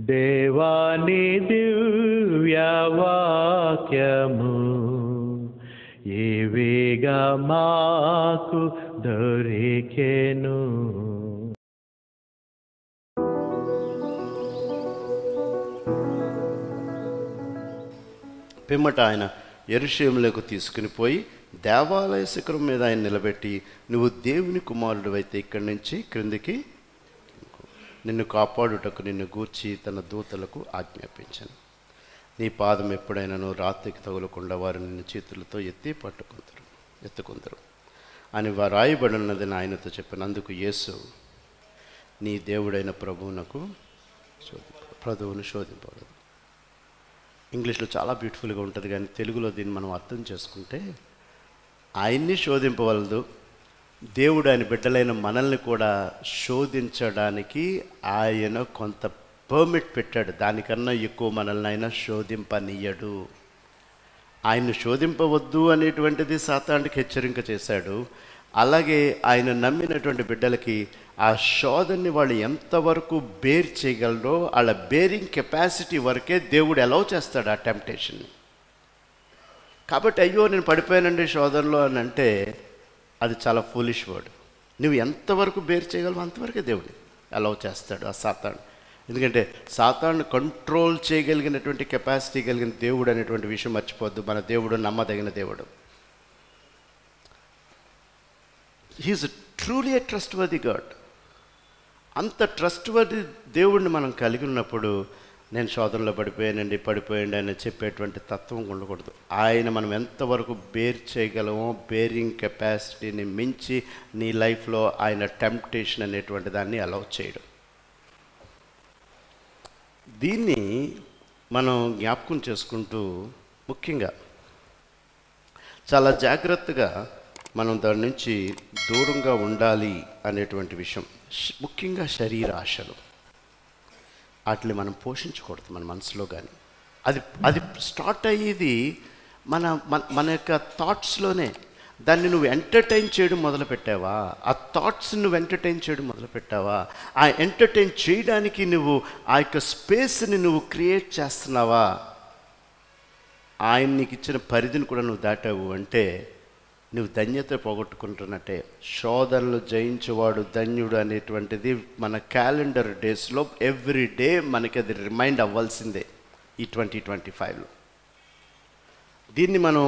దేవాని దివ్యవాక్యము ఏవేగా మాకు దొరికెను. పిమ్మట ఆయన యెరూషలేములోకి తీసుకుని పోయి దేవాలయ శిఖరం మీద ఆయన నిలబెట్టి, నువ్వు దేవుని కుమారుడు అయితే ఇక్కడి నుంచి క్రిందికి నిన్ను కాపాడుటకు నిన్ను గూర్చి తన దూతలకు ఆజ్ఞాపించాను. నీ పాదం ఎప్పుడైనాను రాత్రికి తగులకుండా వారు నిన్ను చేతులతో ఎత్తుకుందరు అని రాయబడినదని ఆయనతో చెప్పినందుకు యేసు, నీ దేవుడైన ప్రభువును శోధింపవలదు. ఇంగ్లీష్లో చాలా బ్యూటిఫుల్గా ఉంటుంది, కానీ తెలుగులో దీన్ని మనం అర్థం చేసుకుంటే, ఆయన్ని శోధింపవలదు, దేవుడు ఆయన బిడ్డలైన మనల్ని కూడా శోధించడానికి ఆయన కొంత పర్మిట్ పెట్టాడు. దానికన్నా ఎక్కువ మనల్ని ఆయన శోధింపనీయడు. ఆయన్ని శోధింపవద్దు అనేటువంటిది సాతానుడికి హెచ్చరిక చేశాడు. అలాగే ఆయన నమ్మినటువంటి బిడ్డలకి ఆ శోధనని వాళ్ళు ఎంతవరకు బేర్ చేయగలరో వాళ్ళ బేరింగ్ కెపాసిటీ వరకే దేవుడు అలౌ చేస్తాడు ఆ టెంప్టేషన్ని. కాబట్టి అయ్యో నేను పడిపోయానండి శోధనలో అని అంటే అది చాలా ఫూలిష్ వర్డ్. నువ్వు ఎంతవరకు బేర్ చేయగలవో అంతవరకే దేవుడు అలౌ చేస్తాడు ఆ సాతాను. ఎందుకంటే సాతాను కంట్రోల్ చేయగలిగినటువంటి కెపాసిటీ కలిగిన దేవుడు అనేటువంటి విషయం మర్చిపోద్దు. మన దేవుడు నమ్మదగిన దేవుడు. He is truly a trustworthy God. అంత ట్రస్ట్ వర్ది దేవుడిని మనం కలిగి ఉన్నప్పుడు నేను శోధనలో పడిపోయండి అని చెప్పేటువంటి తత్వం ఉండకూడదు. ఆయన మనం ఎంతవరకు బేర్ చేయగలమో బేరింగ్ కెపాసిటీని మించి నీ లైఫ్లో ఆయన టెంప్టేషన్ అనేటువంటి దాన్ని అలౌ చేయడం. దీన్ని మనం జ్ఞాపకం చేసుకుంటూ ముఖ్యంగా చాలా జాగ్రత్తగా మనం దాని నుంచి దూరంగా ఉండాలి అనేటువంటి విషయం. ముఖ్యంగా శరీర ఆశలు వాటిని మనం పోషించకూడదు మన మనసులో. కానీ అది స్టార్ట్ అయ్యేది మన యొక్క థాట్స్లోనే. దాన్ని నువ్వు ఎంటర్టైన్ చేయడం మొదలుపెట్టావా, ఆ థాట్స్ని నువ్వు ఎంటర్టైన్ చేయడం మొదలుపెట్టావా, ఆ ఎంటర్టైన్ చేయడానికి నువ్వు ఆ యొక్క స్పేస్ని నువ్వు క్రియేట్ చేస్తున్నావా, ఆయన నీకు ఇచ్చిన పరిధిని కూడా నువ్వు దాటావు అంటే నువ్వు ధన్యత పోగొట్టుకుంటున్నట్టే. శోధనలు జయించేవాడు ధన్యుడు అనేటువంటిది మన క్యాలెండర్ డేస్లో ఎవ్రీ డే మనకి అది రిమైండ్ అవ్వాల్సిందే ఈ 2025లో. దీన్ని మనం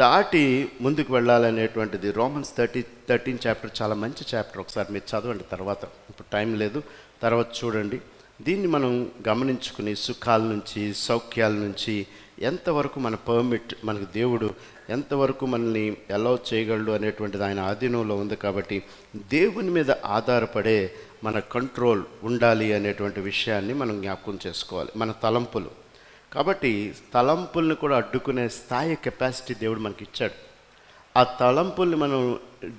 దాటి ముందుకు వెళ్ళాలనేటువంటిది రోమన్స్ 13 చాప్టర్ చాలా మంచి చాప్టర్. ఒకసారి మీరు చదవండి, తర్వాత ఇప్పుడు టైం లేదు, తర్వాత చూడండి. దీన్ని మనం గమనించుకుని సుఖాల నుంచి సౌఖ్యాల నుంచి ఎంతవరకు మన పర్మిట్ మనకు దేవుడు ఎంతవరకు మనల్ని అలౌ చేయగలడు అనేటువంటిది ఆయన ఆధీనంలో ఉంది. కాబట్టి దేవుని మీద ఆధారపడే మన కంట్రోల్ ఉండాలి అనేటువంటి విషయాన్ని మనం జ్ఞాపకం చేసుకోవాలి. మన తలంపులు, కాబట్టి తలంపుల్ని కూడా అడ్డుకునే స్థాయి కెపాసిటీ దేవుడు మనకి ఇచ్చాడు. ఆ తలంపుల్ని మనం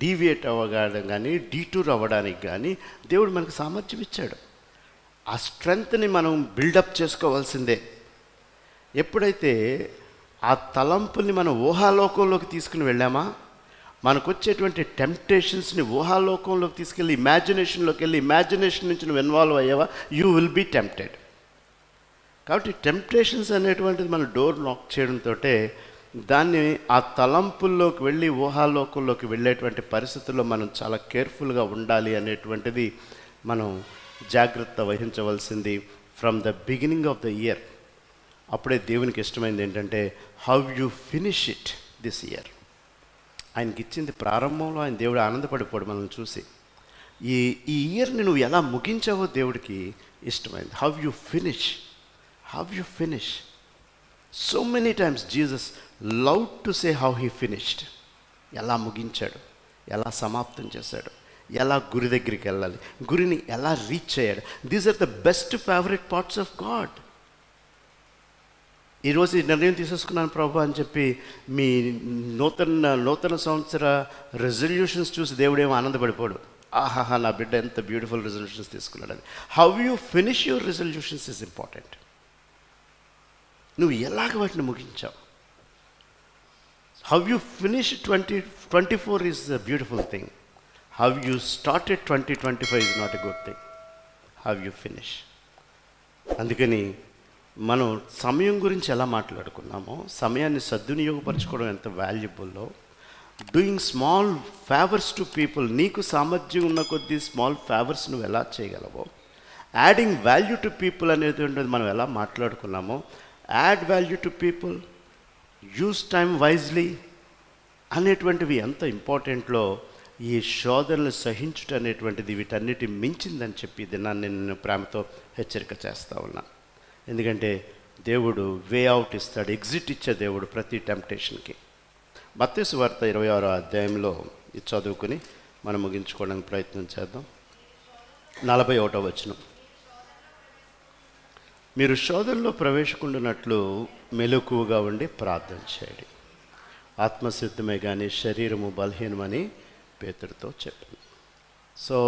డీవియేట్ అవ్వడం కానీ డీటూర్ అవ్వడానికి కానీ దేవుడు మనకు సామర్థ్యం ఇచ్చాడు. ఆ స్ట్రెంగ్త్ని మనం బిల్డప్ చేసుకోవాల్సిందే. ఎప్పుడైతే ఆ తలంపుల్ని మనం ఊహాలోకంలోకి తీసుకుని వెళ్ళామా, మనకు వచ్చేటువంటి టెంప్టేషన్స్ని ఊహాలోకంలోకి తీసుకెళ్ళి ఇమాజినేషన్లోకి వెళ్ళి ఇమాజినేషన్ నుంచి నువ్వు ఇన్వాల్వ్ అయ్యావా, యూ విల్ బీ టెంప్టెడ్. కాబట్టి టెంప్టేషన్స్ అనేటువంటిది మన డోర్ లాక్ చేయడంతో దాన్ని ఆ తలంపుల్లోకి వెళ్ళి ఊహాలోకంలోకి వెళ్ళేటువంటి పరిస్థితుల్లో మనం చాలా కేర్ఫుల్గా ఉండాలి అనేటువంటిది మనం జాగ్రత్త వహించవలసింది from the beginning of the year. అప్పుడే దేవునికి ఇష్టమైంది ఏంటంటే how you finish it this year. ఆయనకి ఇచ్చింది ప్రారంభంలో ఆయన దేవుడు ఆనందపడిపోడు మనల్ని చూసి. ఈ ఇయర్ని నువ్వు ఎలా ముగించావో దేవుడికి ఇష్టమైంది. How you finish. So many times Jesus love to say how he finished. ఎలా ముగించాడు, ఎలా సమాప్తం చేశాడు, ఎలా గురి దగ్గరికి వెళ్ళాలి, గురిని ఎలా రీచ్ అయ్యాడు. These are the best favourite parts of God. ఈరోజు ఈ నిర్ణయం తీసేసుకున్నాను ప్రభు అని చెప్పి మీ నూతన సంవత్సర రెజల్యూషన్స్ చూసి దేవుడేమో ఆనందపడిపోడు. ఆహాహా నా బిడ్డ ఎంత బ్యూటిఫుల్ రెజల్యూషన్స్ తీసుకున్నాడని. How you finish your resolutions is important. నువ్వు ఎలాగ వాటిని ముగించావు. How you finish 2024 is the beautiful thing. How you started 2025 is not a good thing. How you finish. అందుకని మనం సమయం గురించి ఎలా మాట్లాడుకున్నామో, సమయాన్ని సద్వినియోగపరచుకోవడం ఎంత వాల్యుబుల్లో, doing small favours to people, నీకు సామర్థ్యం ఉన్న కొద్దీ స్మాల్ ఫేవర్స్ నువ్వు ఎలా చేయగలవో, యాడింగ్ వాల్యూ టు పీపుల్ అనేటువంటిది మనం ఎలా మాట్లాడుకున్నామో, add value to people, use time wisely అనేటువంటివి ఎంత ఇంపార్టెంట్లో ఈ శోధనలు సహించుట అనేటువంటిది వీటన్నిటి మించిందని చెప్పి దినాన్ని నేను ప్రేమతో హెచ్చరిక చేస్తూ ఉన్నా. ఎందుకంటే దేవుడు వే అవుట్ ఇస్తాడు, ఎగ్జిట్ ఇచ్చే దేవుడు ప్రతి టెంప్టేషన్కి. మత్తయి సువార్త 26వ అధ్యాయంలో ఇది చదువుకుని మనం ముగించుకోవడానికి ప్రయత్నం చేద్దాం. 41వ వచనం, మీరు శోధనలో ప్రవేశకుండునట్లు మెలకువగా ఉండి ప్రార్థన చేయండి, ఆత్మసిద్ధమే కానీ శరీరము బలహీనమని పేతురుతో చెప్పింది. సో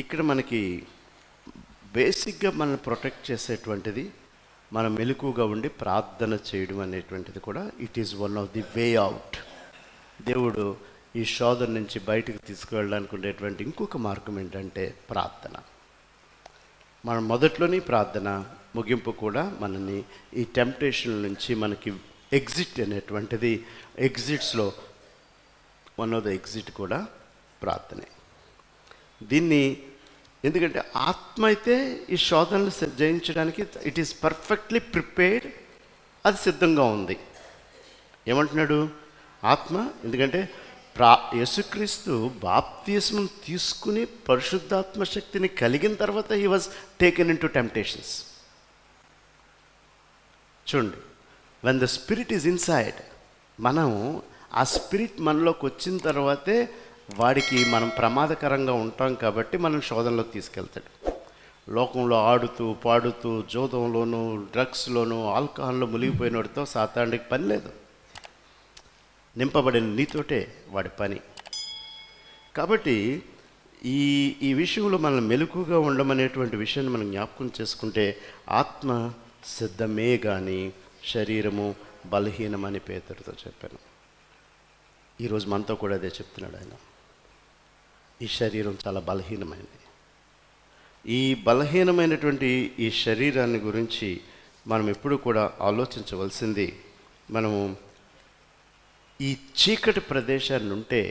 ఇక్కడ మనకి బేసిక్గా మనల్ని ప్రొటెక్ట్ చేసేటువంటిది మనం మెలకువగా ఉండి ప్రార్థన చేయడం అనేటువంటిది కూడా it is one of the way out. దేవుడు ఈ శోధన నుంచి బయటకు తీసుకువెళ్ళడానికి ఉండేటువంటి ఇంకొక మార్గం ఏంటంటే ప్రార్థన. మనం మొదట్లోని ప్రార్థన, ముగింపు కూడా మనని ఈ టెంప్టేషన్ నుంచి మనకి ఎగ్జిట్ అనేటువంటిది, ఎగ్జిట్స్లో వన్ ఆఫ్ ద ఎగ్జిట్ కూడా ప్రార్థనే. దీన్ని ఎందుకంటే ఆత్మ అయితే ఈ శోధనలు జయించడానికి ఇట్ ఈస్ పర్ఫెక్ట్లీ ప్రిపేర్డ్, అది సిద్ధంగా ఉంది. ఏమంటున్నాడు ఆత్మ? ఎందుకంటే యేసుక్రీస్తు బాప్తిస్మం తీసుకుని పరిశుద్ధాత్మ శక్తిని కలిగిన తర్వాత he was taken into temptations. చూడండి, when the spirit is inside, మనం ఆ స్పిరిట్ మనలోకి వచ్చిన తర్వాతే వాడికి మనం ప్రమాదకరంగా ఉంటాం కాబట్టి మనం శోధనలోకి తీసుకెళ్తాడు. లోకంలో ఆడుతూ పాడుతూ జోదంలోనూ డ్రగ్స్లోనూ ఆల్కహాల్లో మునిగిపోయినోడితో సాతానుడికి పని లేదు. నింపబడిన నీతోటే వాడి పని. కాబట్టి ఈ విషయంలో మనం మెలకుగా ఉండమనేటువంటి విషయాన్ని మనం జ్ఞాపకం చేసుకుంటే, ఆత్మ సిద్ధమే కానీ శరీరము బలహీనమని పేతురుతో చెప్పాను. ఈరోజు మనతో కూడా అదే చెప్తున్నాడు ఆయన. ఈ శరీరం చాలా బలహీనమైనది. ఈ బలహీనమైనటువంటి ఈ శరీరాన్ని గురించి మనం ఎప్పుడు కూడా ఆలోచించవలసింది, మనము ఈ చీకటి ప్రదేశాన్ని ఉంటే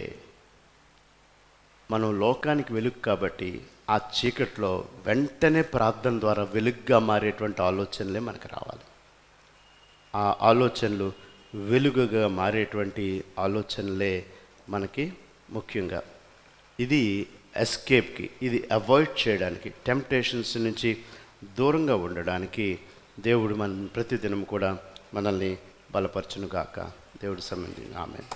మనం లోకానికి వెలుగు కాబట్టి ఆ చీకట్లో వెంటనే ప్రార్థన ద్వారా వెలుగుగా మారేటువంటి ఆలోచనలే మనకు రావాలి. ఆ ఆలోచనలు వెలుగుగా మారేటువంటి ఆలోచనలే మనకి ముఖ్యంగా. ఇది ఎస్కేప్కి, ఇది అవాయిడ్ చేయడానికి, టెంప్టేషన్స్ నుంచి దూరంగా ఉండడానికి దేవుడు ప్రతిదినం కూడా మనల్ని బలపరచును గాక. దేవుడు సంబంధించి ఆమేన్.